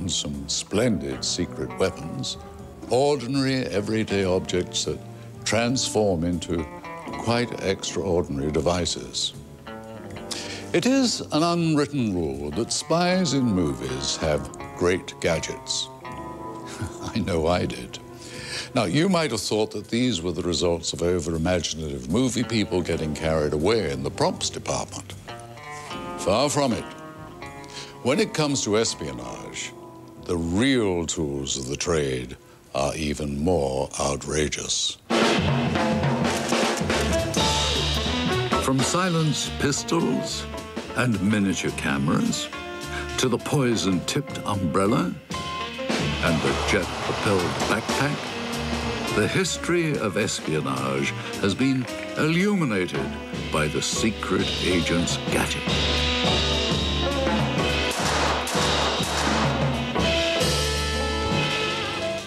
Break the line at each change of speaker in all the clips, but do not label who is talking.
and some splendid secret weapons, ordinary, everyday objects that transform into quite extraordinary devices. It is an unwritten rule that spies in movies have great gadgets. I know I did. Now, you might have thought that these were the results of over-imaginative movie people getting carried away in the props department. Far from it. When it comes to espionage, the real tools of the trade are even more outrageous. From silenced pistols and miniature cameras to the poison-tipped umbrella and the jet-propelled backpack, the history of espionage has been illuminated by the secret agent's gadget.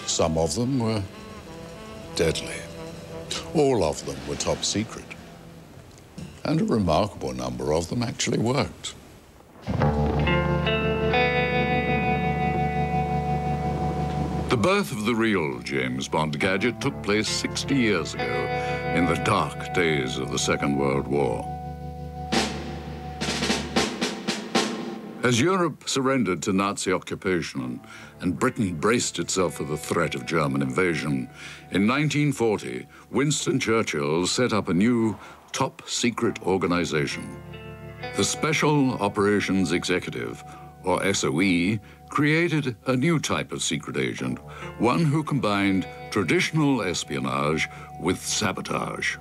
Some of them were deadly. All of them were top secret. And a remarkable number of them actually worked. The birth of the real James Bond gadget took place 60 years ago, in the dark days of the Second World War. As Europe surrendered to Nazi occupation and Britain braced itself for the threat of German invasion, in 1940, Winston Churchill set up a new top-secret organization. The Special Operations Executive, or SOE, created a new type of secret agent, one who combined traditional espionage with sabotage.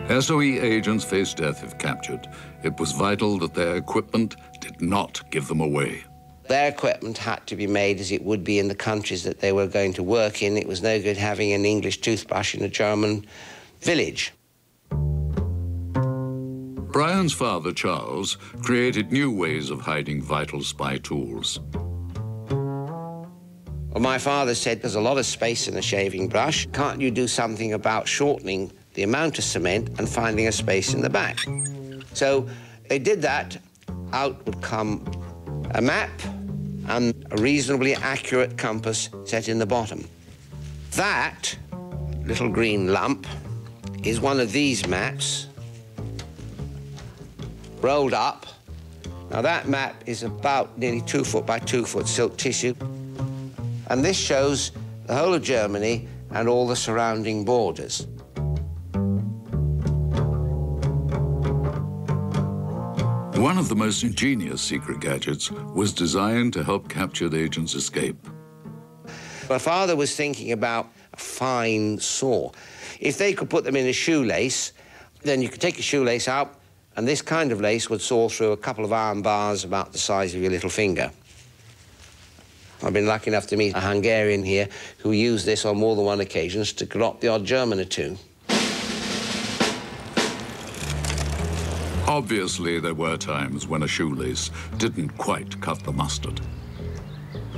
SOE agents faced death if captured. It was vital that their equipment did not give them away.
Their equipment had to be made as it would be in the countries that they were going to work in. It was no good having an English toothbrush in a German village.
Brian's father, Charles, created new ways of hiding vital spy tools.
Well, my father said, there's a lot of space in a shaving brush. Can't you do something about shortening the amount of cement and finding a space in the back? So they did that. Out would come a map and a reasonably accurate compass set in the bottom. That little green lump is one of these maps rolled up. Now that map is about nearly 2 foot by 2 foot silk tissue. And this shows the whole of Germany and all the surrounding borders.
One of the most ingenious secret gadgets was designed to help captured agents escape.
My father was thinking about a fine saw. If they could put them in a shoelace, then you could take a shoelace out, and this kind of lace would saw through a couple of iron bars about the size of your little finger. I've been lucky enough to meet a Hungarian here who used this on more than one occasion to drop the odd German or two.
Obviously, there were times when a shoelace didn't quite cut the mustard.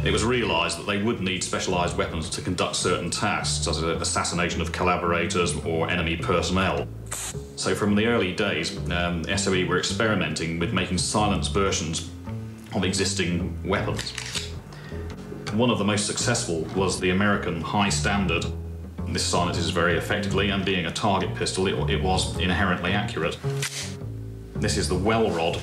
It was realised that they would need specialised weapons to conduct certain tasks, such as assassination of collaborators or enemy personnel. So from the early days, SOE were experimenting with making silenced versions of existing weapons. One of the most successful was the American High Standard. This silences very effectively, and being a target pistol, it was inherently accurate. This is the well rod.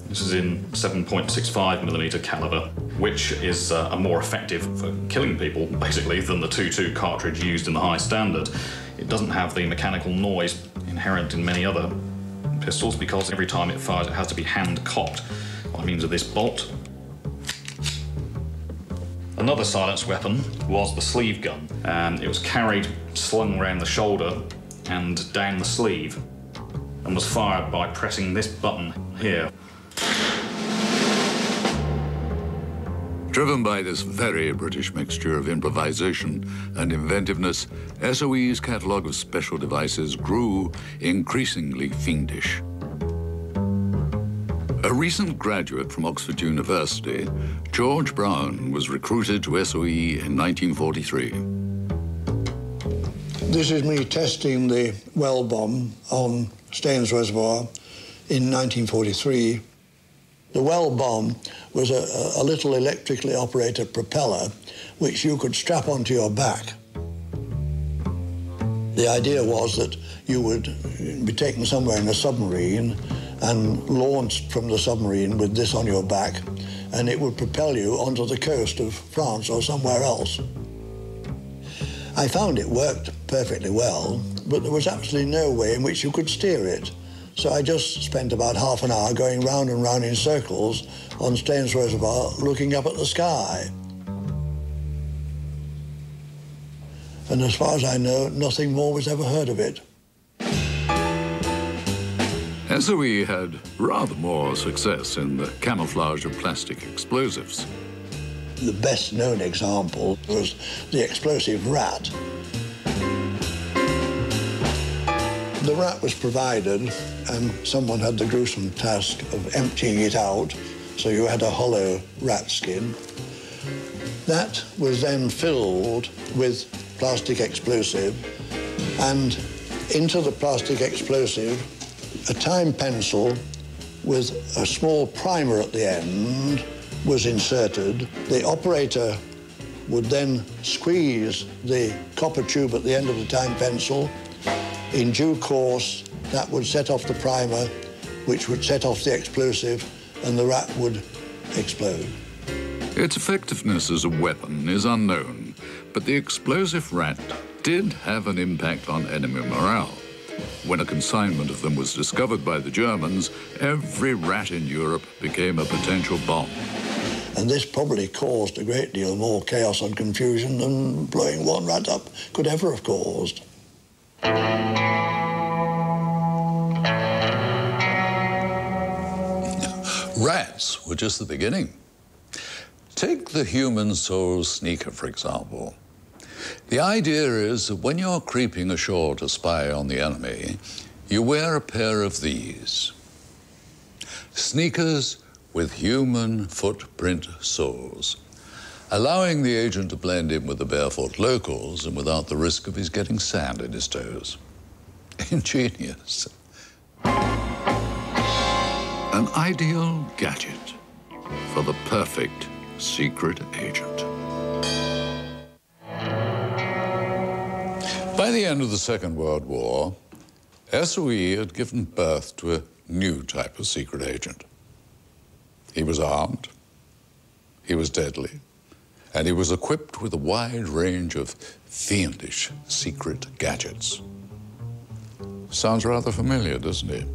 This is in 7.65mm caliber, which is more effective for killing people, basically, than the .22 cartridge used in the High Standard. It doesn't have the mechanical noise inherent in many other pistols, because every time it fires, it has to be hand-cocked by means of this bolt. Another silenced weapon was the sleeve gun. It was carried, slung around the shoulder and down the sleeve, and was fired by pressing this button here.
Driven by this very British mixture of improvisation and inventiveness, SOE's catalogue of special devices grew increasingly fiendish. A recent graduate from Oxford University, George Brown, was recruited to SOE in 1943.
This is me testing the well bomb on Staines Reservoir in 1943. The well bomb was a little electrically operated propeller which you could strap onto your back. The idea was that you would be taken somewhere in a submarine and launched from the submarine with this on your back, and it would propel you onto the coast of France or somewhere else. I found it worked perfectly well, but there was absolutely no way in which you could steer it. So I just spent about half an hour going round and round in circles on Staines Reservoir, looking up at the sky. And as far as I know, nothing more was ever heard of it.
SOE had rather more success in the camouflage of plastic explosives.
The best-known example was the explosive rat. The rat was provided, and someone had the gruesome task of emptying it out, so you had a hollow rat skin. That was then filled with plastic explosive, and into the plastic explosive, a time pencil with a small primer at the end was inserted. The operator would then squeeze the copper tube at the end of the time pencil. In due course, that would set off the primer, which would set off the explosive, and the rat would explode.
Its effectiveness as a weapon is unknown, but the explosive rat did have an impact on enemy morale. When a consignment of them was discovered by the Germans, every rat in Europe became a potential bomb.
And this probably caused a great deal more chaos and confusion than blowing one rat up could ever have caused.
Rats were just the beginning. Take the human soul sneaker, for example. The idea is that when you're creeping ashore to spy on the enemy, you wear a pair of these. Sneakers with human footprint soles, allowing the agent to blend in with the barefoot locals and without the risk of his getting sand in his toes. Ingenious. An ideal gadget for the perfect secret agent. By the end of the Second World War, SOE had given birth to a new type of secret agent. He was armed, he was deadly, and he was equipped with a wide range of fiendish secret gadgets. Sounds rather familiar, doesn't it?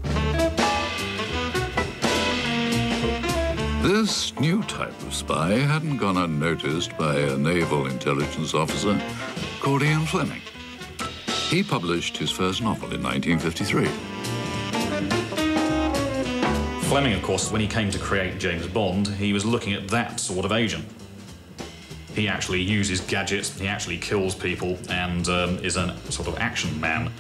This new type of spy hadn't gone unnoticed by a naval intelligence officer called Ian Fleming. He published his first novel in 1953.
Fleming, of course, when he came to create James Bond, he was looking at that sort of agent. He actually uses gadgets, he actually kills people, and is a sort of action man.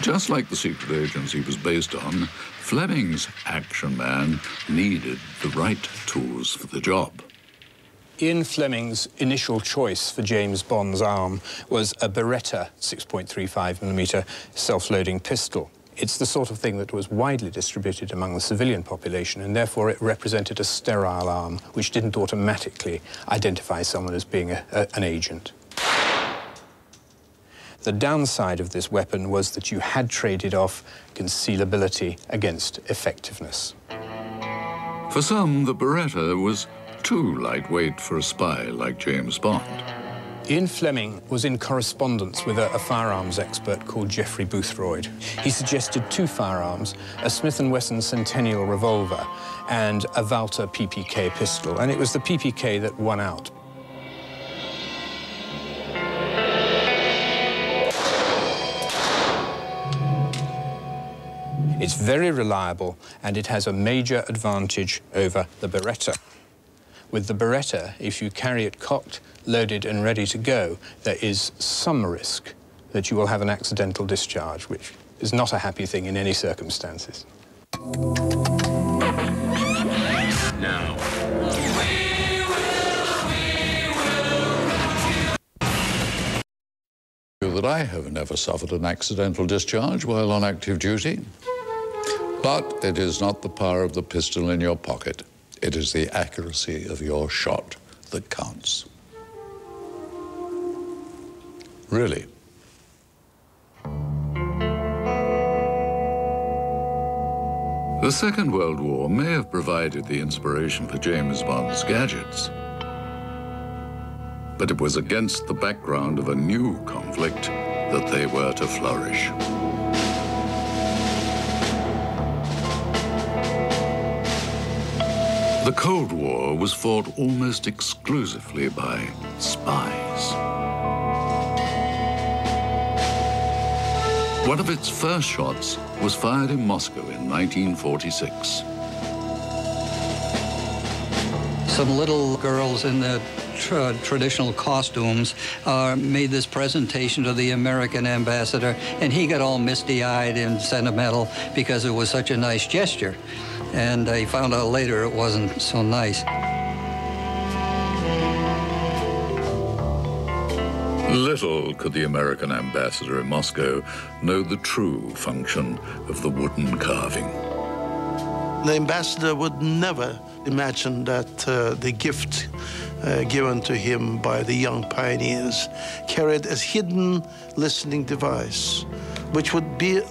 Just like the secret agents he was based on, Fleming's action man needed the right tools for the job.
Ian Fleming's initial choice for James Bond's arm was a Beretta 6.35mm self-loading pistol. It's the sort of thing that was widely distributed among the civilian population, and therefore it represented a sterile arm which didn't automatically identify someone as being an agent. The downside of this weapon was that you had traded off concealability against effectiveness.
For some, the Beretta was too lightweight for a spy like James Bond.
Ian Fleming was in correspondence with a firearms expert called Geoffrey Boothroyd. He suggested two firearms, a Smith & Wesson Centennial revolver and a Walther PPK pistol, and it was the PPK that won out. It's very reliable, and it has a major advantage over the Beretta. With the Beretta, if you carry it cocked, loaded and ready to go, there is some risk that you will have an accidental discharge, which is not a happy thing in any circumstances.
Now.
That I have never suffered an accidental discharge while on active duty. But it is not the power of the pistol in your pocket. It is the accuracy of your shot that counts. Really. The Second World War may have provided the inspiration for James Bond's gadgets, but it was against the background of a new conflict that they were to flourish. The Cold War was fought almost exclusively by spies. One of its first shots was fired in Moscow in 1946.
Some little girls in the traditional costumes made this presentation to the American ambassador, and he got all misty-eyed and sentimental because it was such a nice gesture. And he found out later it wasn't so nice.
Little could the American ambassador in Moscow know the true function of the wooden carving.
The ambassador would never imagine that the gift given to him by the young pioneers carried a hidden listening device, which would be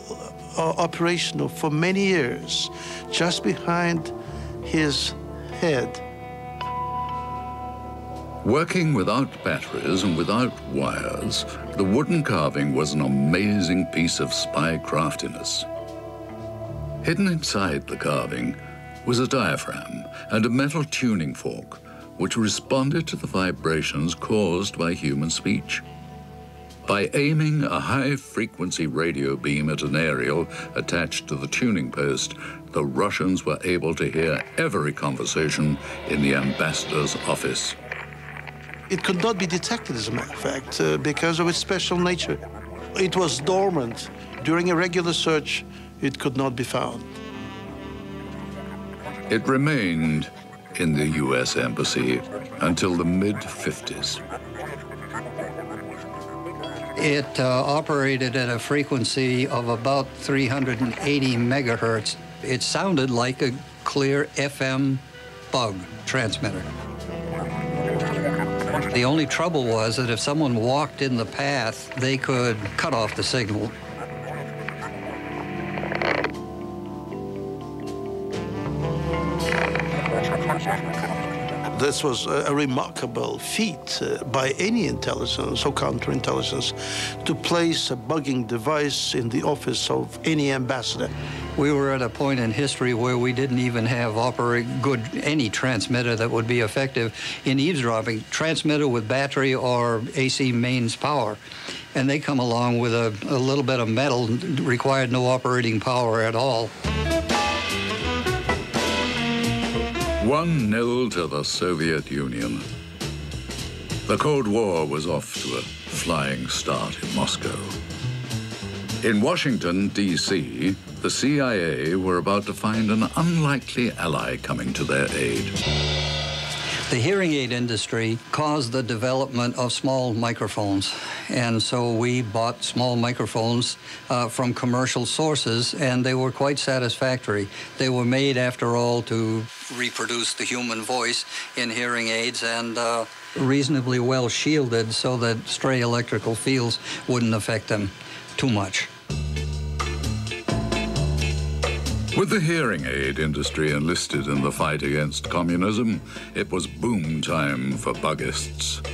operational for many years, just behind his head.
Working without batteries and without wires, the wooden carving was an amazing piece of spy craftiness. Hidden inside the carving was a diaphragm and a metal tuning fork, which responded to the vibrations caused by human speech. By aiming a high-frequency radio beam at an aerial attached to the tuning post, the Russians were able to hear every conversation in the ambassador's office.
It could not be detected, as a matter of fact, because of its special nature. It was dormant. During a regular search, it could not be found.
It remained in the U.S. Embassy until the mid-50s.
It operated at a frequency of about 380 megahertz. It sounded like a clear FM bug transmitter. The only trouble was that if someone walked in the path, they could cut off the signal.
This was a remarkable feat by any intelligence or counterintelligence to place a bugging device in the office of any ambassador.
We were at a point in history where we didn't even have any transmitter that would be effective in eavesdropping, transmitter with battery or AC mains power. And they come along with a little bit of metal, required no operating power at all.
1-0 to the Soviet Union. The Cold War was off to a flying start in Moscow. In Washington, D.C., the CIA were about to find an unlikely ally coming to their aid.
The hearing aid industry caused the development of small microphones. And so we bought small microphones from commercial sources, and they were quite satisfactory. They were made, after all, to reproduce the human voice in hearing aids and reasonably well shielded so that stray electrical fields wouldn't affect them too much.
With the hearing aid industry enlisted in the fight against communism, it was boom time for buggists.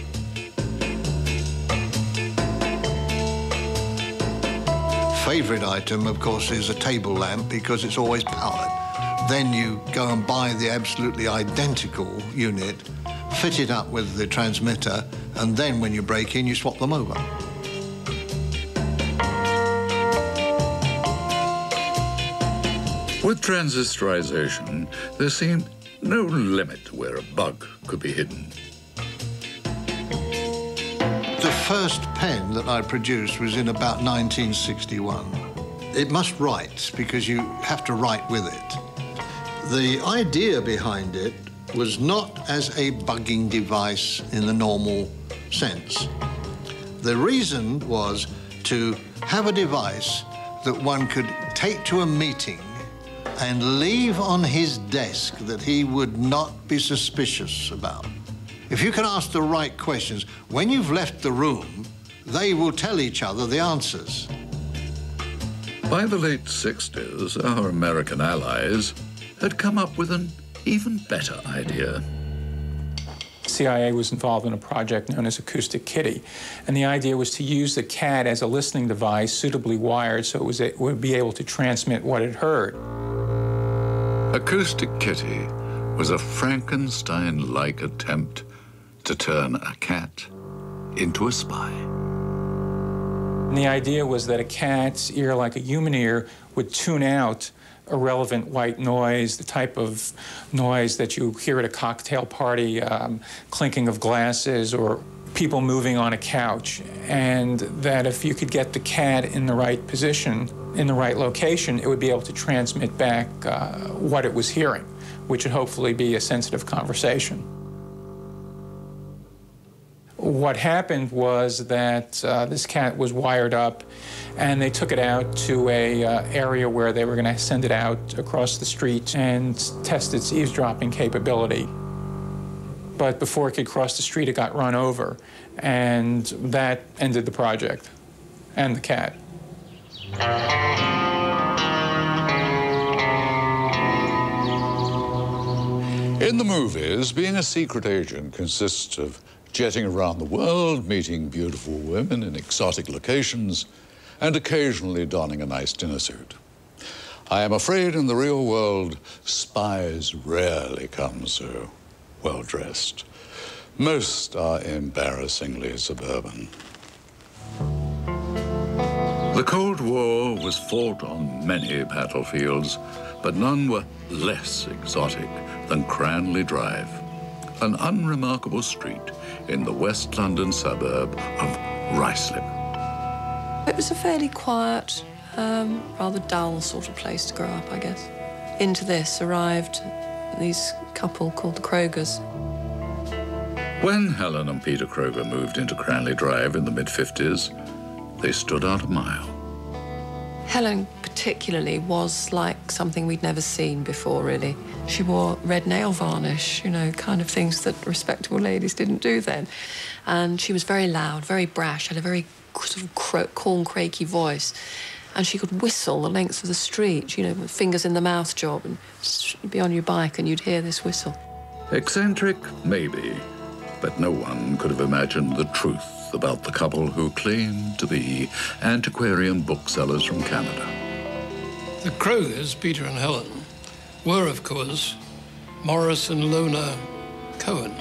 Favorite item, of course, is a table lamp because it's always powered. Then you go and buy the absolutely identical unit, fit it up with the transmitter, and then when you break in, you swap them over.
With transistorization, there seemed no limit to where a bug could be hidden.
The first pen that I produced was in about 1961. It must write, because you have to write with it. The idea behind it was not as a bugging device in the normal sense.
The reason was to have a device that one could take to a meeting and leave on his desk that he would not be suspicious about. If you can ask the right questions, when you've left the room, they will tell each other the answers.
By the late 60s, our American allies had come up with an even better idea.
CIA was involved in a project known as Acoustic Kitty, and the idea was to use the cat as a listening device suitably wired so it would be able to transmit what it heard.
Acoustic Kitty was a Frankenstein-like attempt to turn a cat into a spy.
And the idea was that a cat's ear, like a human ear, would tune out irrelevant white noise, the type of noise that you hear at a cocktail party, clinking of glasses or people moving on a couch. And that if you could get the cat in the right position, in the right location, it would be able to transmit back what it was hearing, which would hopefully be a sensitive conversation. What happened was that this cat was wired up, and they took it out to a area where they were going to send it out across the street and test its eavesdropping capability. But before it could cross the street, it got run over, and that ended the project and the cat.
In the movies, being a secret agent consists of jetting around the world, meeting beautiful women in exotic locations, and occasionally donning a nice dinner suit. I am afraid in the real world, spies rarely come so well-dressed. Most are embarrassingly suburban. The Cold War was fought on many battlefields, but none were less exotic than Cranley Drive, an unremarkable street in the West London suburb of Ruislip.
It was a fairly quiet, rather dull sort of place to grow up, I guess. Into this arrived these couple called the Krogers.
When Helen and Peter Kroger moved into Cranley Drive in the mid-50s, they stood out a mile.
Helen particularly was like something we'd never seen before, really. She wore red nail varnish, you know, kind of things that respectable ladies didn't do then. And she was very loud, very brash, had a very sort of corn-crakey voice. And she could whistle the length of the street, you know, with fingers in the mouth job, and you'd be on your bike and you'd hear this whistle.
Eccentric, maybe, but no one could have imagined the truth about the couple who claimed to be antiquarian booksellers from Canada.
The Krogers, Peter and Helen, were, of course, Morris and Lona Cohen.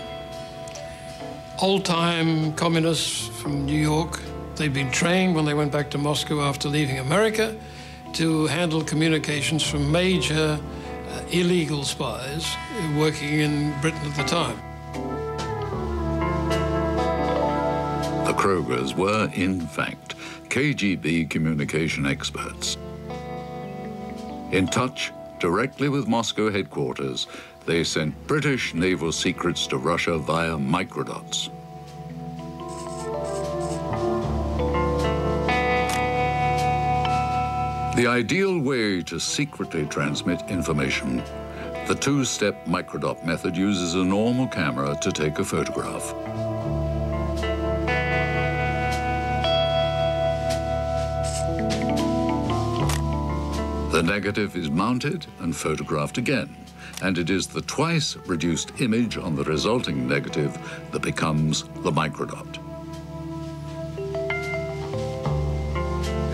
Old-time communists from New York. They'd been trained when they went back to Moscow after leaving America to handle communications from major illegal spies working in Britain at the time.
The Krogers were, in fact, KGB communication experts. In touch directly with Moscow headquarters, they sent British naval secrets to Russia via microdots. The ideal way to secretly transmit information, the two-step microdot method uses a normal camera to take a photograph. The negative is mounted and photographed again, and it is the twice reduced image on the resulting negative that becomes the microdot.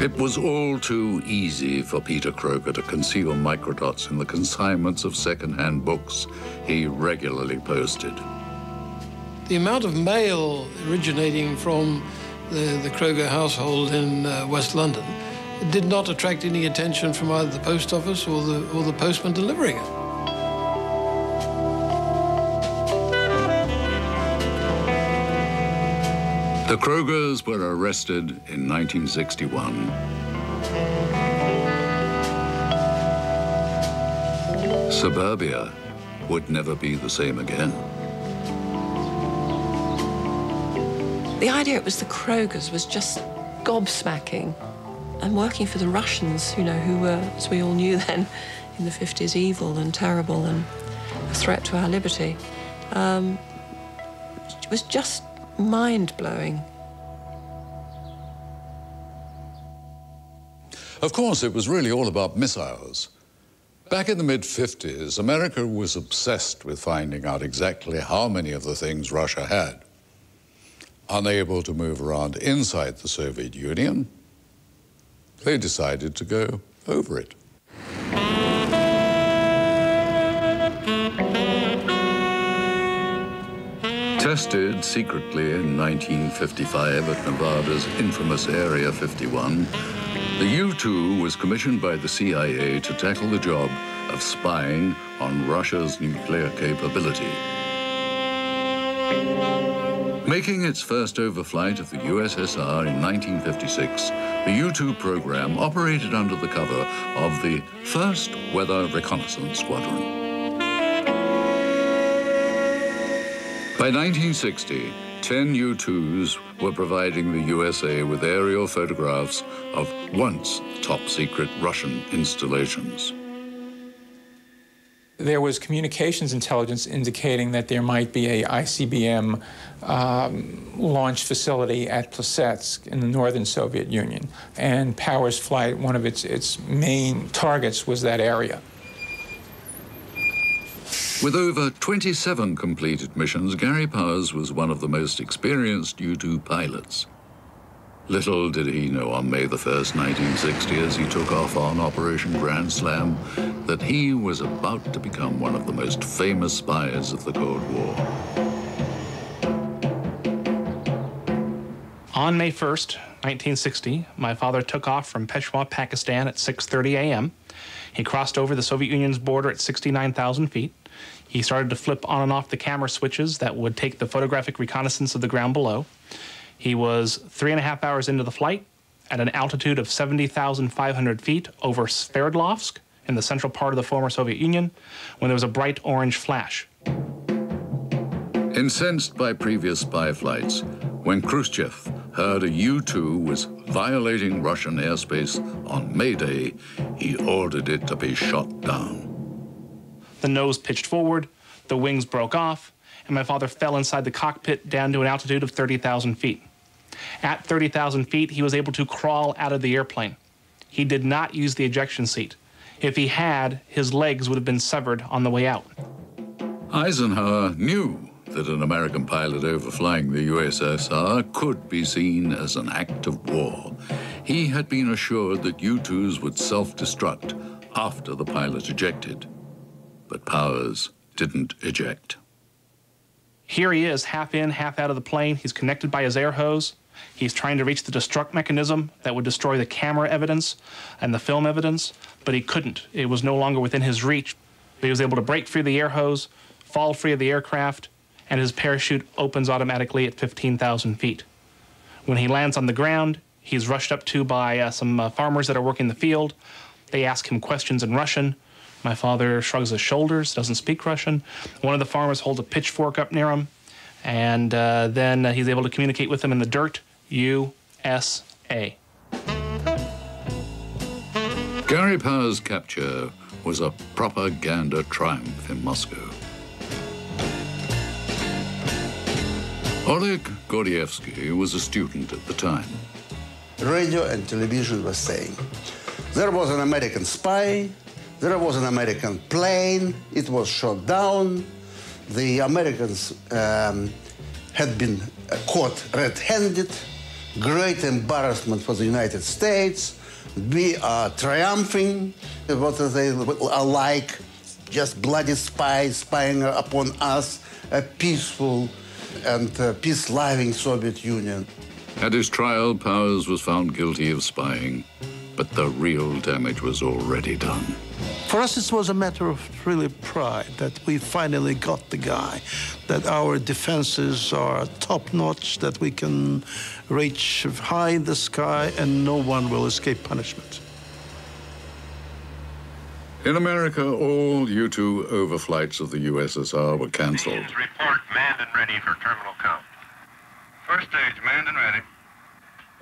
It was all too easy for Peter Kroger to conceal microdots in the consignments of second-hand books he regularly posted.
The amount of mail originating from the Kroger household in West London did not attract any attention from either the post office or the postman delivering it.
The Krogers were arrested in 1961. Suburbia would never be the same again.
The idea it was the Krogers was just gobsmacking. And working for the Russians, you know, who were, as we all knew then, in the 50s, evil and terrible and a threat to our liberty, it was just mind-blowing.
Of course, it was really all about missiles. Back in the mid-50s, America was obsessed with finding out exactly how many of the things Russia had. Unable to move around inside the Soviet Union, they decided to go over it. Tested secretly in 1955 at Nevada's infamous Area 51, the U-2 was commissioned by the CIA to tackle the job of spying on Russia's nuclear capability. Making its first overflight of the USSR in 1956, the U-2 program operated under the cover of the 1st Weather Reconnaissance Squadron. By 1960, 10 U-2s were providing the USA with aerial photographs of once top-secret Russian installations.
There was communications intelligence indicating that there might be a ICBM launch facility at Plesetsk in the northern Soviet Union. And Power's flight, one of its main targets was that area.
With over 27 completed missions, Gary Powers was one of the most experienced U-2 pilots. Little did he know on May the 1st, 1960, as he took off on Operation Grand Slam, that he was about to become one of the most famous spies of the Cold War.
On May 1st, 1960, my father took off from Peshawar, Pakistan at 6:30 a.m. He crossed over the Soviet Union's border at 69,000 feet. He started to flip on and off the camera switches that would take the photographic reconnaissance of the ground below. He was 3.5 hours into the flight at an altitude of 70,500 feet over Sverdlovsk in the central part of the former Soviet Union when there was a bright orange flash.
Incensed by previous spy flights, when Khrushchev heard a U-2 was violating Russian airspace on May Day, he ordered it to be shot down.
The nose pitched forward, the wings broke off, and my father fell inside the cockpit down to an altitude of 30,000 feet. At 30,000 feet, he was able to crawl out of the airplane. He did not use the ejection seat. If he had, his legs would have been severed on the way out.
Eisenhower knew that an American pilot overflying the USSR could be seen as an act of war. He had been assured that U-2s would self-destruct after the pilot ejected. But Powers didn't eject.
Here he is, half in, half out of the plane. He's connected by his air hose. He's trying to reach the destruct mechanism that would destroy the camera evidence and the film evidence, but he couldn't. It was no longer within his reach. He was able to break through the air hose, fall free of the aircraft, and his parachute opens automatically at 15,000 feet. When he lands on the ground, he's rushed up to by some farmers that are working the field. They ask him questions in Russian. My father shrugs his shoulders, doesn't speak Russian. One of the farmers holds a pitchfork up near him, and then he's able to communicate with them in the dirt, USA.
Gary Powers' capture was a propaganda triumph in Moscow. Oleg Gordievsky was a student at the time.
Radio and television was saying, there was an American spy, there was an American plane, it was shot down, the Americans had been caught red-handed, great embarrassment for the United States, we are triumphing, what they are like, just bloody spies spying upon us, a peaceful and peace-loving Soviet Union.
At his trial, Powers was found guilty of spying, but the real damage was already done.
For us, it was a matter of really pride that we finally got the guy, that our defenses are top-notch, that we can reach high in the sky and no one will escape punishment.
In America, all U-2 overflights of the USSR were canceled.
Report manned and ready for terminal count. First stage, manned and ready.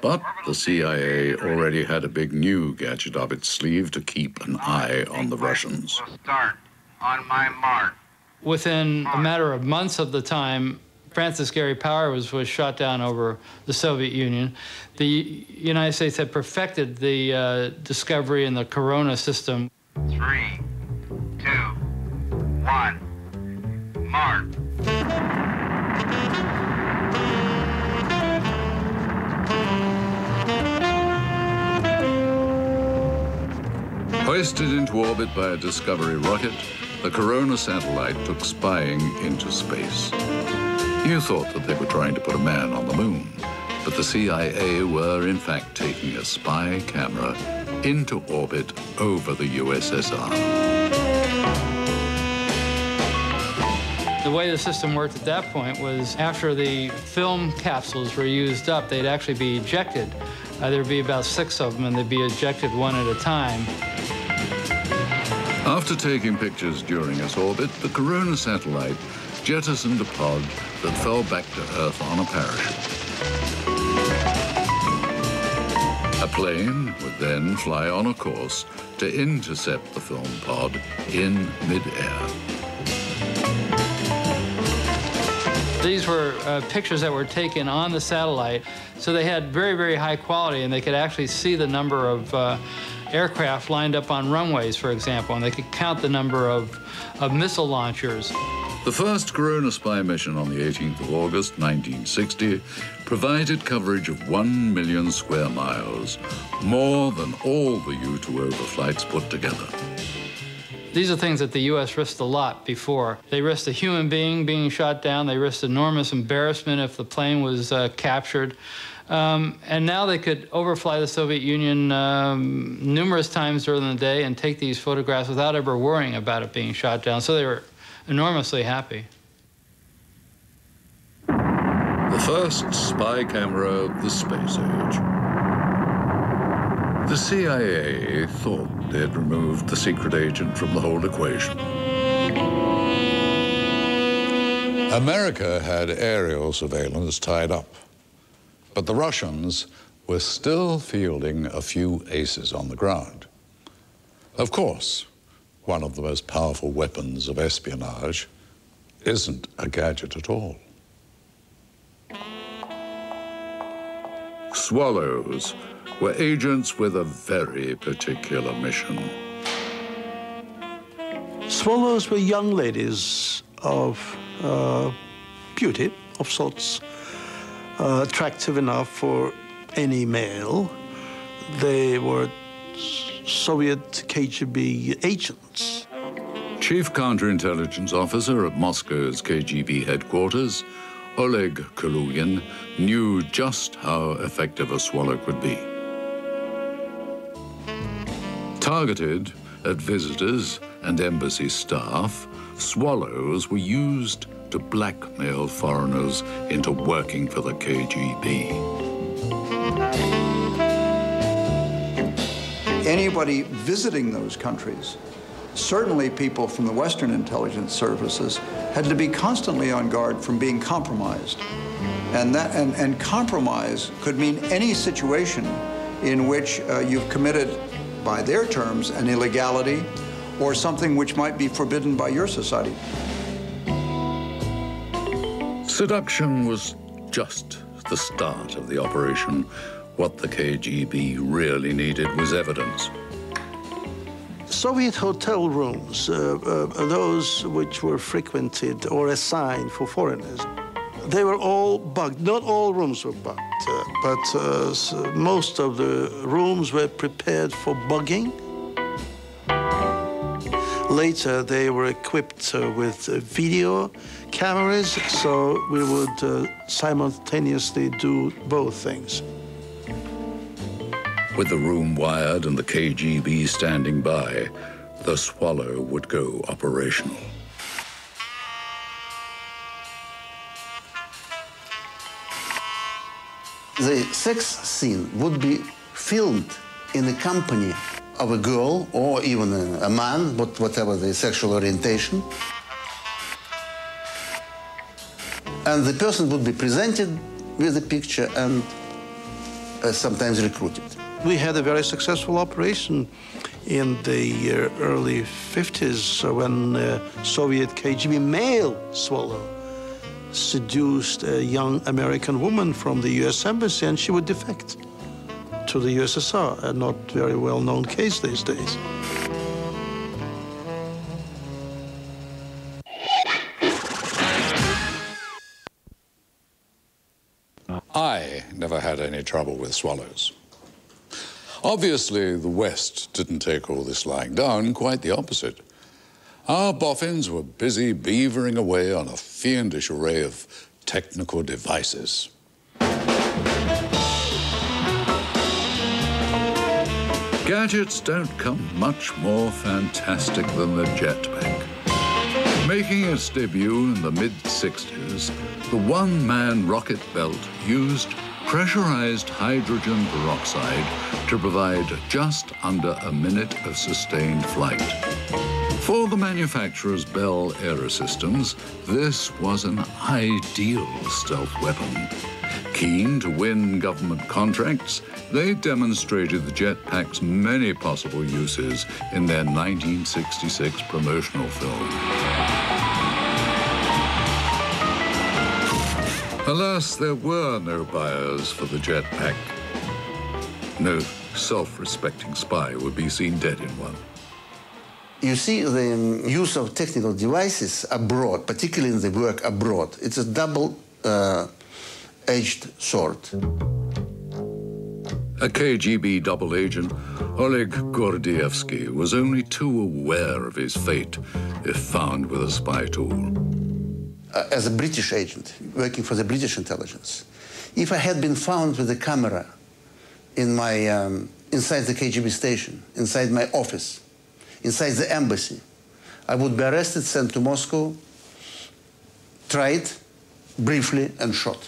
But the CIA already had a big new gadget up its sleeve to keep an eye on the Russians.
We'll start on my mark.
Within a matter of months of the time Francis Gary Power was shot down over the Soviet Union, the United States had perfected the discovery in the Corona system.
3, 2, 1, mark.
Hoisted into orbit by a Discovery rocket, the Corona satellite took spying into space. You thought that they were trying to put a man on the moon, but the CIA were in fact taking a spy camera into orbit over the USSR.
The way the system worked at that point was after the film capsules were used up, they'd actually be ejected. There'd be about 6 of them, and they'd be ejected one at a time.
After taking pictures during its orbit, the Corona satellite jettisoned a pod that fell back to Earth on a parachute. A plane would then fly on a course to intercept the film pod in mid-air.
These were pictures that were taken on the satellite, so they had very, very high quality, and they could actually see the number of aircraft lined up on runways, for example, and they could count the number of missile launchers.
The first Corona spy mission on the 18th of August, 1960, provided coverage of 1 million square miles, more than all the U-2 overflights put together.
These are things that the U.S. risked a lot before. They risked a human being shot down. They risked enormous embarrassment if the plane was captured. And now they could overfly the Soviet Union numerous times during the day and take these photographs without ever worrying about it being shot down. So they were enormously happy.
The first spy camera of the space age. The CIA thought they'd removed the secret agent from the whole equation. America had aerial surveillance tied up, but the Russians were still fielding a few aces on the ground. Of course, one of the most powerful weapons of espionage isn't a gadget at all. Swallows were agents with a very particular mission.
Swallows were young ladies of beauty, of sorts, attractive enough for any male. They were Soviet KGB agents.
Chief counterintelligence officer at Moscow's KGB headquarters, Oleg Kalugin, knew just how effective a swallow could be. Targeted at visitors and embassy staff, swallows were used to blackmail foreigners into working for the KGB.
Anybody visiting those countries, certainly people from the Western intelligence services, had to be constantly on guard from being compromised. And compromise could mean any situation in which you've committed, by their terms, an illegality or something which might be forbidden by your society.
Seduction was just the start of the operation. What the KGB really needed was evidence.
Soviet hotel rooms, those which were frequented or assigned for foreigners, they were all bugged. Not all rooms were bugged, but most of the rooms were prepared for bugging. Later, they were equipped with video cameras, so we would simultaneously do both things.
With the room wired and the KGB standing by, the Swallow would go operational.
The sex scene would be filmed in the company of a girl or even a man, whatever the sexual orientation. And the person would be presented with the picture and sometimes recruited.
We had a very successful operation in the early 50s when Soviet KGB male swallow seduced a young American woman from the US Embassy, and she would defect to the USSR, a not very well-known case these days.
I never had any trouble with swallows. Obviously, the West didn't take all this lying down, quite the opposite. Our boffins were busy beavering away on a fiendish array of technical devices. Gadgets don't come much more fantastic than the jetpack. Making its debut in the mid-60s, the one-man rocket belt used pressurized hydrogen peroxide to provide just under a minute of sustained flight. For the manufacturer's Bell Aerosystems, this was an ideal stealth weapon. Keen to win government contracts, they demonstrated the jetpack's many possible uses in their 1966 promotional film. Alas, there were no buyers for the jetpack. No self-respecting spy would be seen dead in one.
You see, the use of technical devices abroad, particularly in the work abroad, it's a double-edged sword.
A KGB double agent, Oleg Gordievsky, was only too aware of his fate if found with a spy tool.
As a British agent, working for the British intelligence, if I had been found with a camera in my, inside the KGB station, inside my office, inside the embassy, I would be arrested, sent to Moscow, tried briefly, and shot.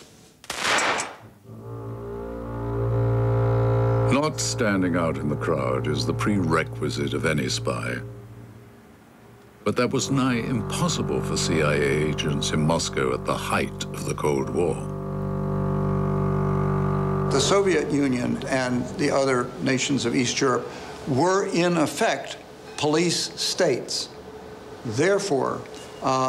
Not standing out in the crowd is the prerequisite of any spy. But that was nigh impossible for CIA agents in Moscow at the height of the Cold War.
The Soviet Union and the other nations of East Europe were, in effect, police states. Therefore,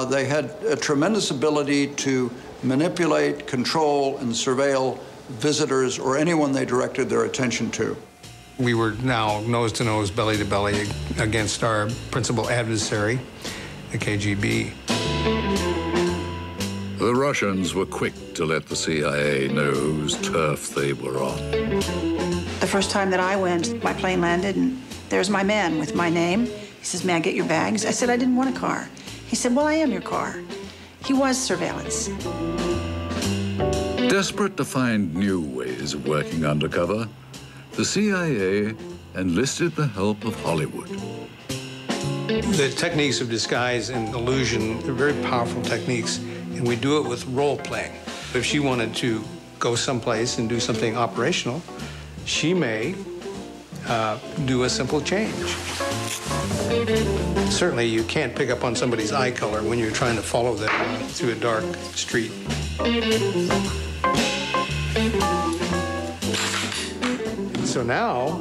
they had a tremendous ability to manipulate, control, and surveil visitors or anyone they directed their attention to.
We were now nose to nose, belly to belly against our principal adversary, the KGB.
The Russians were quick to let the CIA know whose turf they were on.
The first time that I went, my plane landed, and there's my man with my name. He says, "May I get your bags?" I said, "I didn't want a car." He said, "Well, I am your car." He was surveillance.
Desperate to find new ways of working undercover, the CIA enlisted the help of Hollywood.
The techniques of disguise and illusion are very powerful techniques, and we do it with role playing. If she wanted to go someplace and do something operational, she may do a simple change. Certainly, you can't pick up on somebody's eye color when you're trying to follow them through a dark street. So now,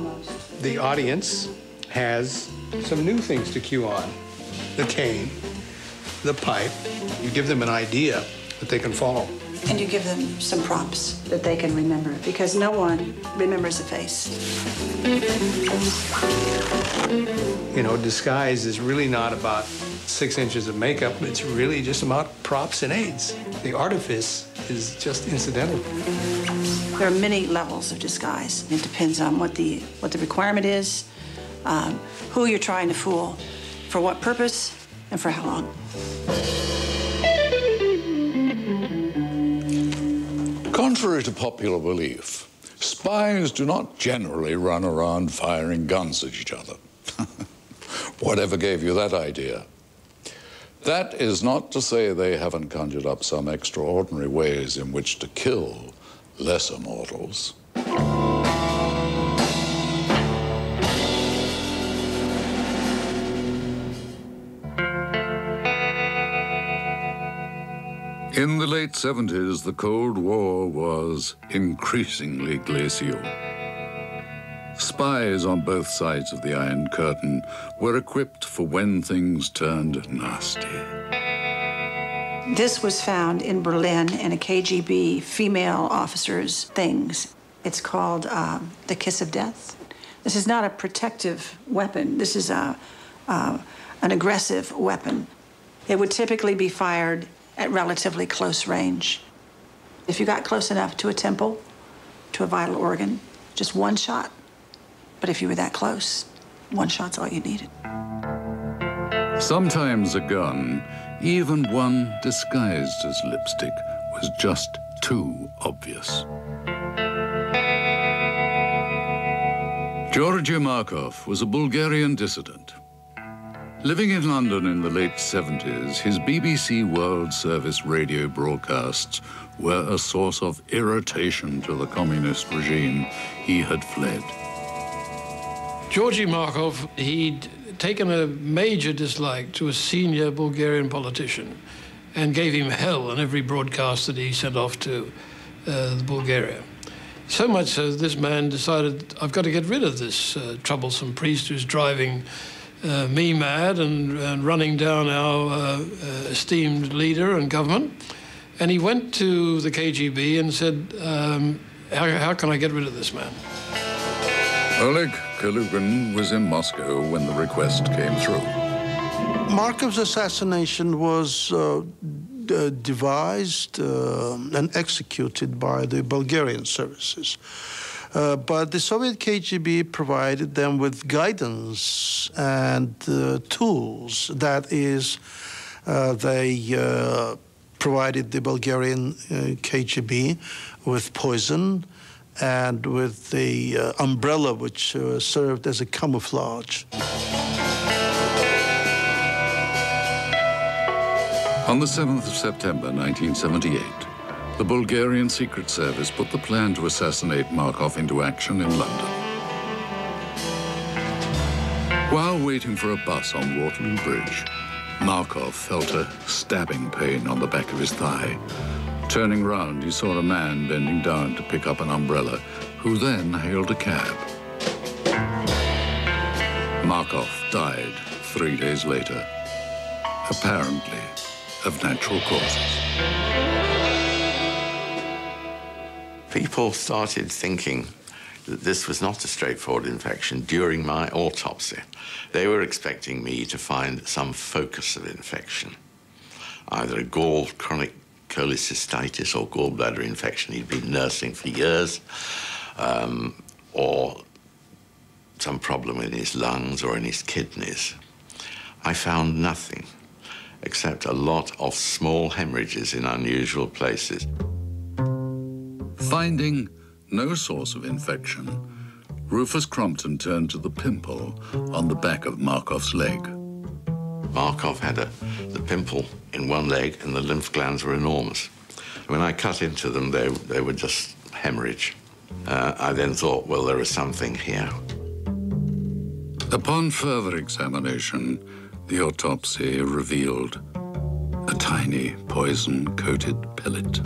the audience has some new things to cue on. The cane, the pipe. You give them an idea that they can follow.
And you give them some props that they can remember, because no one remembers a face.
You know, disguise is really not about 6 inches of makeup. It's really just about props and aids. The artifice is just incidental.
There are many levels of disguise. It depends on what the requirement is, who you're trying to fool, for what purpose, and for how long.
Contrary to popular belief, spies do not generally run around firing guns at each other. Whatever gave you that idea? That is not to say they haven't conjured up some extraordinary ways in which to kill lesser mortals. In the late 70s, the Cold War was increasingly glacial. Spies on both sides of the Iron Curtain were equipped for when things turned nasty.
This was found in Berlin in a KGB female officer's things. It's called the kiss of death. This is not a protective weapon. This is an aggressive weapon. It would typically be fired at relatively close range. If you got close enough to a temple, to a vital organ, just one shot. But if you were that close, one shot's all you needed.
Sometimes a gun, even one disguised as lipstick, was just too obvious. Georgi Markov was a Bulgarian dissident. Living in London in the late 70s, his BBC World Service radio broadcasts were a source of irritation to the communist regime he had fled.
Georgi Markov, he'd taken a major dislike to a senior Bulgarian politician and gave him hell on every broadcast that he sent off to Bulgaria. So much so that this man decided, I've got to get rid of this troublesome priest who's driving me mad and running down our esteemed leader and government. And he went to the KGB and said, how can I get rid of this man?
Oleg Kalugin was in Moscow when the request came through.
Markov's assassination was devised and executed by the Bulgarian services. But the Soviet KGB provided them with guidance and tools. That is, they provided the Bulgarian KGB with poison and with the umbrella which served as a camouflage.
On the 7th of September 1978, the Bulgarian Secret Service put the plan to assassinate Markov into action in London. While waiting for a bus on Waterloo Bridge, Markov felt a stabbing pain on the back of his thigh. Turning round, he saw a man bending down to pick up an umbrella, who then hailed a cab. Markov died 3 days later, apparently of natural causes.
People started thinking that this was not a straightforward infection during my autopsy. They were expecting me to find some focus of infection, either a chronic cholecystitis or gallbladder infection he'd been nursing for years, or some problem in his lungs or in his kidneys. I found nothing except a lot of small hemorrhages in unusual places.
Finding no source of infection, Rufus Crompton turned to the pimple on the back of Markov's leg.
Markov had the pimple in one leg and the lymph glands were enormous. When I cut into them, they were just hemorrhage. I then thought, well, there is something here.
Upon further examination, the autopsy revealed a tiny poison-coated pellet.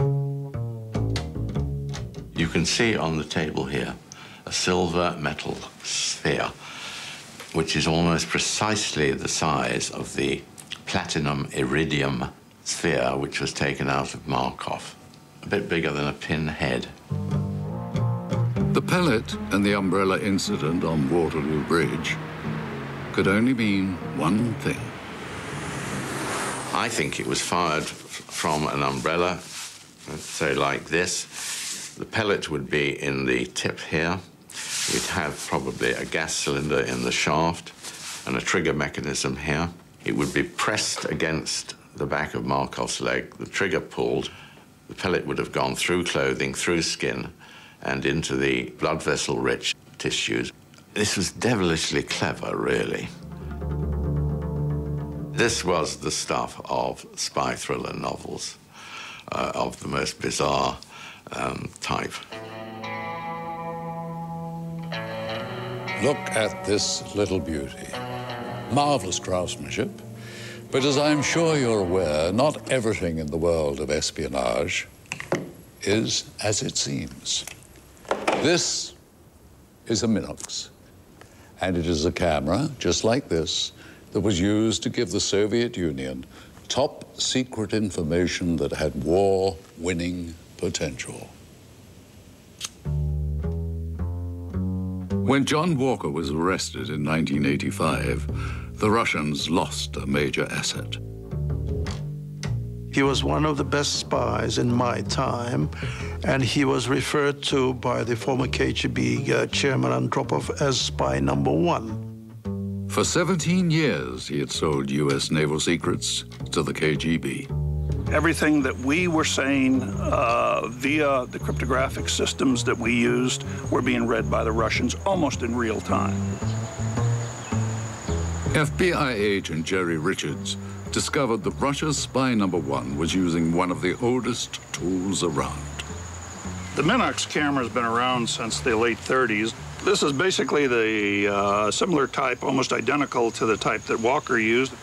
You can see on the table here a silver metal sphere, which is almost precisely the size of the platinum iridium sphere which was taken out of Markov, a bit bigger than a pinhead.
The pellet and the umbrella incident on Waterloo Bridge could only mean one thing.
I think it was fired from an umbrella, let's say like this. The pellet would be in the tip here. We'd have probably a gas cylinder in the shaft and a trigger mechanism here. It would be pressed against the back of Markov's leg, the trigger pulled. The pellet would have gone through clothing, through skin, and into the blood vessel-rich tissues. This was devilishly clever, really. This was the stuff of spy thriller novels, of the most bizarre type.
Look at this little beauty. Marvelous craftsmanship, But as I'm sure you're aware, not everything in the world of espionage is as it seems. This is a Minox, and it is a camera, just like this, that was used to give the Soviet Union top secret information that had war-winning potential. When John Walker was arrested in 1985, the Russians lost a major asset.
He was one of the best spies in my time, and he was referred to by the former KGB chairman Andropov as spy number 1.
For 17 years, he had sold U.S. naval secrets to the KGB.
Everything that we were saying via the cryptographic systems that we used were being read by the Russians almost in real time.
FBI agent Jerry Richards discovered that Russia's spy number 1 was using one of the oldest tools around.
The Minox camera has been around since the late 30s. This is basically the similar type, almost identical to the type that Walker used.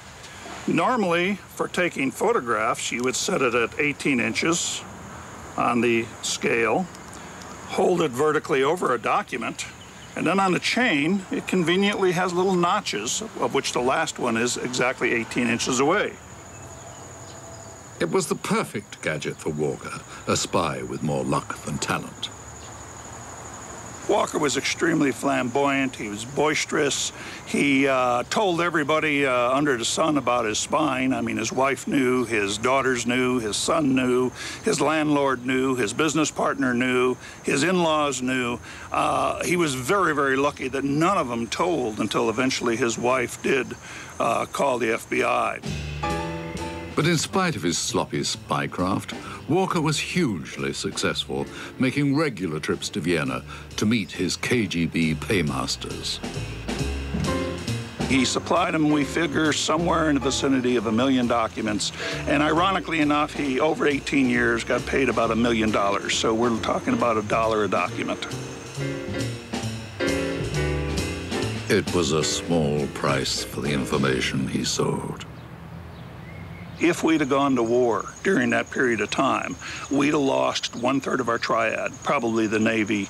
Normally, for taking photographs, you would set it at 18 inches on the scale, hold it vertically over a document, and then on the chain, it conveniently has little notches, of which the last one is exactly 18 inches away.
It was the perfect gadget for Walker, a spy with more luck than talent.
Walker was extremely flamboyant. He was boisterous. He told everybody under the sun about his spying. I mean, his wife knew, his daughters knew, his son knew, his landlord knew, his business partner knew, his in-laws knew. He was very, very lucky that none of them told until eventually his wife did call the FBI.
But in spite of his sloppy spycraft, Walker was hugely successful, making regular trips to Vienna to meet his KGB paymasters.
He supplied them, we figure, somewhere in the vicinity of 1 million documents. And ironically enough, he, over 18 years, got paid about $1 million. So we're talking about $1 a document.
It was a small price for the information he sold.
If we'd have gone to war during that period of time, we'd have lost 1/3 of our triad, probably the Navy,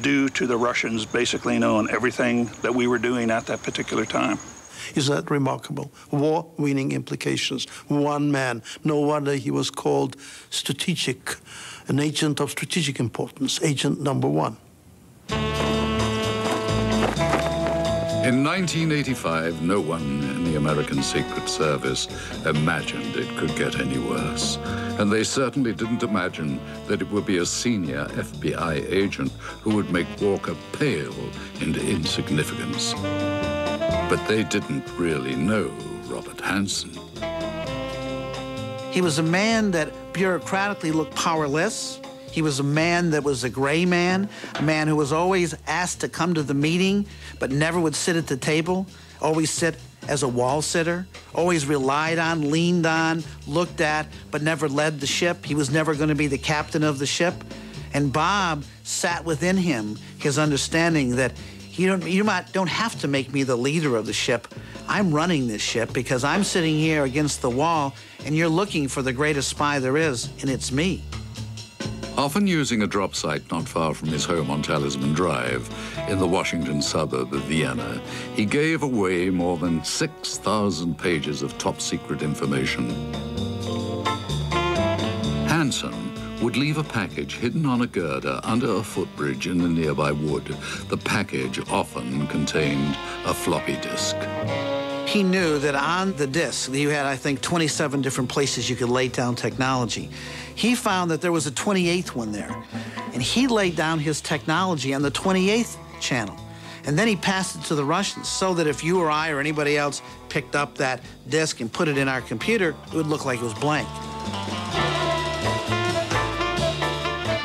due to the Russians basically knowing everything that we were doing at that particular time.
Is that remarkable? War-winning implications. One man. No wonder he was called strategic, an agent of strategic importance, agent number 1.
In 1985, no one in the American Secret Service imagined it could get any worse. And they certainly didn't imagine that it would be a senior FBI agent who would make Walker pale into insignificance. But they didn't really know Robert Hanssen.
He was a man that bureaucratically looked powerless. He was a man that was a gray man, a man who was always asked to come to the meeting, but never would sit at the table, always sit as a wall sitter, always relied on, leaned on, looked at, but never led the ship. He was never going to be the captain of the ship. And Bob sat within him his understanding that you don't have to make me the leader of the ship. I'm running this ship because I'm sitting here against the wall, and you're looking for the greatest spy there is, and it's me.
Often using a drop site not far from his home on Talisman Drive in the Washington suburb of Vienna, he gave away more than 6,000 pages of top-secret information. Hanssen would leave a package hidden on a girder under a footbridge in the nearby wood. The package often contained a floppy disk.
He knew that on the disk, you had, I think, 27 different places you could lay down technology. He found that there was a 28th one there, and he laid down his technology on the 28th channel. And then he passed it to the Russians so that if you or I or anybody else picked up that disk and put it in our computer, it would look like it was blank.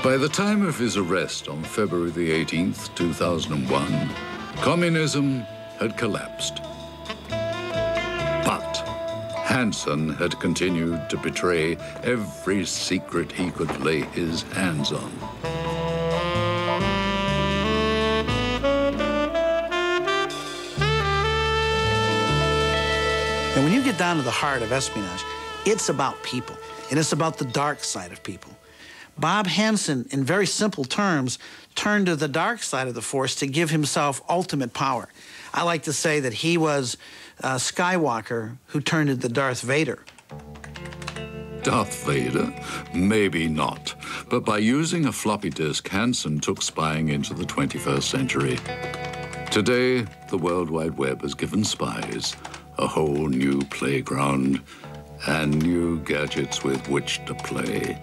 By the time of his arrest on February the 18th, 2001, communism had collapsed. But Hanssen had continued to betray every secret he could lay his hands on.
And when you get down to the heart of espionage, it's about people, and it's about the dark side of people. Bob Hanssen, in very simple terms, turned to the dark side of the Force to give himself ultimate power. I like to say that he was Skywalker who turned into Darth Vader.
Darth Vader? Maybe not. But by using a floppy disk, Hanssen took spying into the 21st century. Today, the World Wide Web has given spies a whole new playground and new gadgets with which to play.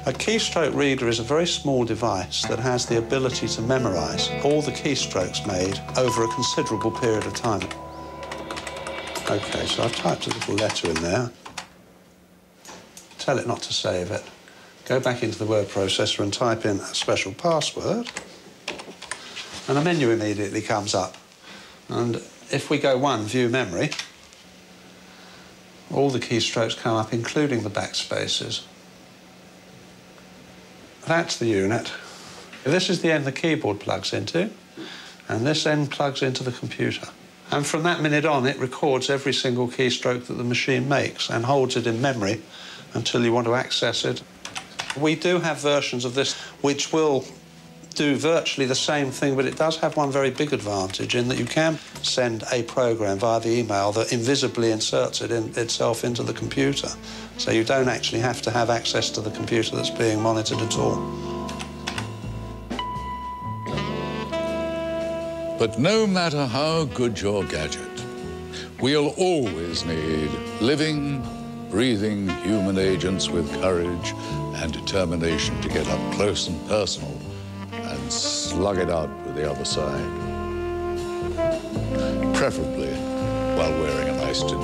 A keystroke reader is a very small device that has the ability to memorize all the keystrokes made over a considerable period of time. OK, so I've typed a little letter in there. Tell it not to save it. Go back into the word processor and type in a special password. And a menu immediately comes up. And if we go 1, view memory, all the keystrokes come up, including the backspaces. That's the unit. This is the end the keyboard plugs into, and this end plugs into the computer. And from that minute on, it records every single keystroke that the machine makes and holds it in memory until you want to access it. We do have versions of this which will do virtually the same thing, but it does have one very big advantage in that you can send a program via the email that invisibly inserts itself into the computer. So you don't actually have to have access to the computer that's being monitored at all.
But no matter how good your gadget, we'll always need living, breathing human agents with courage and determination to get up close and personal and slug it out with the other side. Preferably while wearing a nice tin